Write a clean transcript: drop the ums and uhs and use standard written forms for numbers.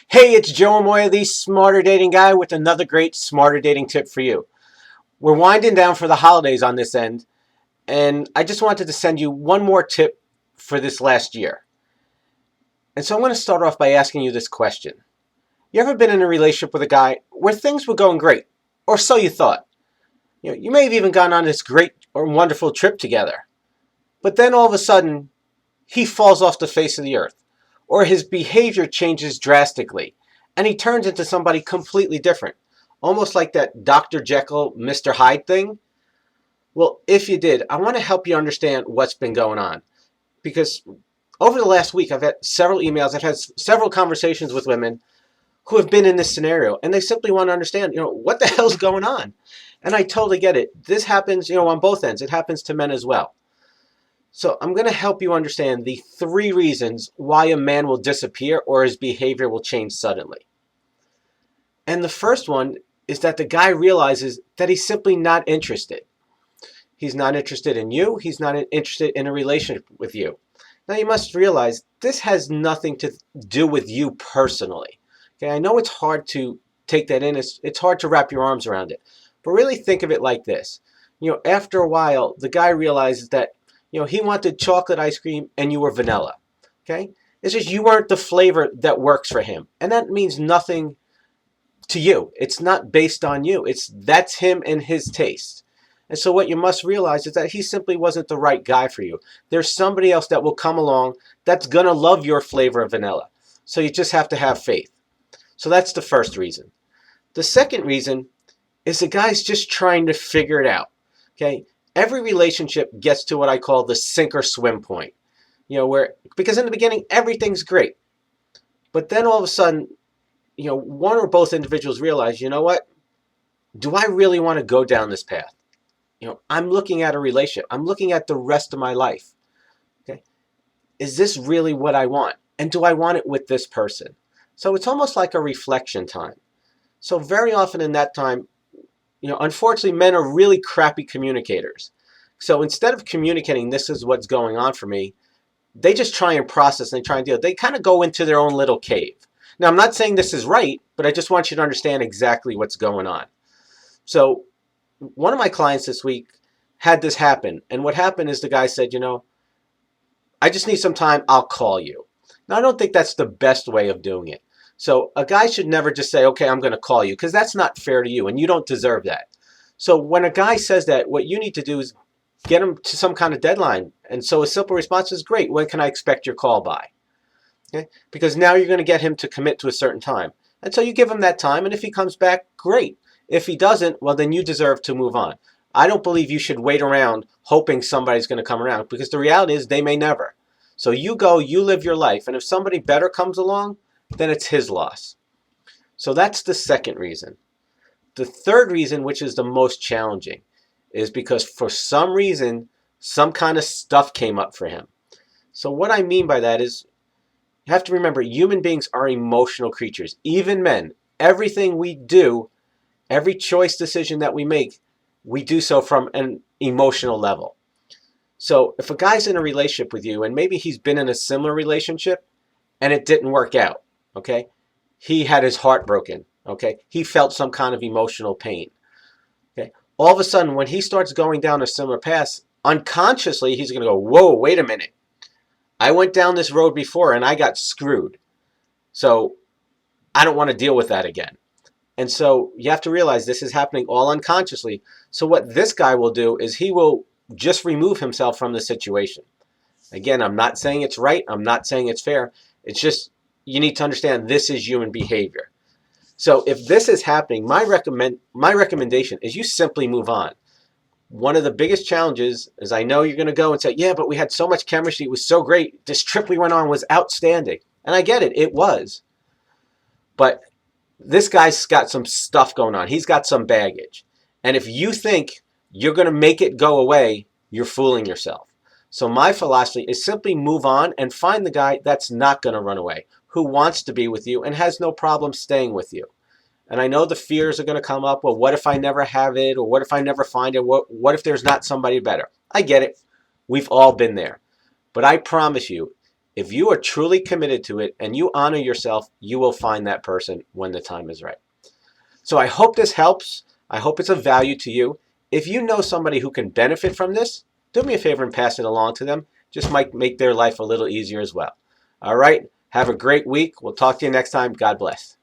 Hey, it's Joe Amoia, the Smarter Dating Guy, with another great Smarter Dating tip for you. We're winding down for the holidays on this end, and I just wanted to send you one more tip for this last year. And so I'm going to start off by asking you this question. You ever been in a relationship with a guy where things were going great, or so you thought? You may have even gone on this great or wonderful trip together, but then all of a sudden, he falls off the face of the earth, or his behavior changes drastically, and he turns into somebody completely different, almost like that Dr. Jekyll, Mr. Hyde thing. Well, if you did, I want to help you understand what's been going on, because over the last week, I've had several emails, I've had several conversations with women who have been in this scenario, and they simply want to understand, what the hell's going on? And I totally get it. This happens, on both ends. It happens to men as well. So I'm going to help you understand the 3 reasons why a man will disappear or his behavior will change suddenly. And the first one is that the guy realizes that he's simply not interested. He's not interested in you. He's not interested in a relationship with you. Now you must realize this has nothing to do with you personally. Okay, I know it's hard to take that in. It's hard to wrap your arms around it. But really think of it like this. After a while, the guy realizes that he wanted chocolate ice cream and you were vanilla. Okay? It's just you weren't the flavor that works for him. And that means nothing to you. It's not based on you. That's him and his taste. And so what you must realize is that he simply wasn't the right guy for you. There's somebody else that will come along that's going to love your flavor of vanilla. So you just have to have faith. So that's the first reason. The second reason is the guy's just trying to figure it out. Okay? Every relationship gets to what I call the sink or swim point. Because in the beginning everything's great. But then all of a sudden, one or both individuals realize, you know what? Do I really want to go down this path? I'm looking at a relationship. I'm looking at the rest of my life. Okay? Is this really what I want? And do I want it with this person? So it's almost like a reflection time. So very often in that time, unfortunately, men are really crappy communicators. So instead of communicating, this is what's going on for me, they just try and process and try and deal. They kind of go into their own little cave. Now, I'm not saying this is right, but I just want you to understand exactly what's going on. So one of my clients this week had this happen. And what happened is the guy said, I just need some time. I'll call you. Now, I don't think that's the best way of doing it. So a guy should never just say, okay, I'm going to call you, because that's not fair to you and you don't deserve that. So when a guy says that, what you need to do is get him to some kind of deadline. And so a simple response is, great, when can I expect your call by? Okay? Because now you're going to get him to commit to a certain time. And so you give him that time, and if he comes back, great. If he doesn't, well, then you deserve to move on. I don't believe you should wait around hoping somebody's going to come around, because the reality is they may never. So you go, you live your life, and if somebody better comes along, then it's his loss. So that's the second reason. The third reason, which is the most challenging, is because for some reason, some kind of stuff came up for him. So what I mean by that is, you have to remember, human beings are emotional creatures. Even men. Everything we do, every choice decision that we make, we do so from an emotional level. So if a guy's in a relationship with you, and maybe he's been in a similar relationship, and it didn't work out, okay? He had his heart broken, okay? He felt some kind of emotional pain, okay? All of a sudden, when he starts going down a similar path, unconsciously, he's going to go, whoa, wait a minute. I went down this road before, and I got screwed. So I don't want to deal with that again. And so you have to realize this is happening all unconsciously. So what this guy will do is he will just remove himself from the situation. Again, I'm not saying it's right. I'm not saying it's fair. It's just you need to understand this is human behavior. So if this is happening, my recommendation is you simply move on. One of the biggest challenges is, I know you're going to go and say, yeah, but we had so much chemistry. It was so great. This trip we went on was outstanding. And I get it. It was. But this guy's got some stuff going on. He's got some baggage. And if you think you're going to make it go away, you're fooling yourself. So my philosophy is simply move on and find the guy that's not going to run away, who wants to be with you and has no problem staying with you. And I know the fears are going to come up. Well, what if I never have it? Or what if I never find it? What if there's not somebody better? I get it. We've all been there. But I promise you, If you are truly committed to it and you honor yourself, you will find that person when the time is right. So I hope this helps. I hope it's of value to you. If you know somebody who can benefit from this, do me a favor and pass it along to them. Just might make their life a little easier as well. All right. Have a great week. We'll talk to you next time. God bless.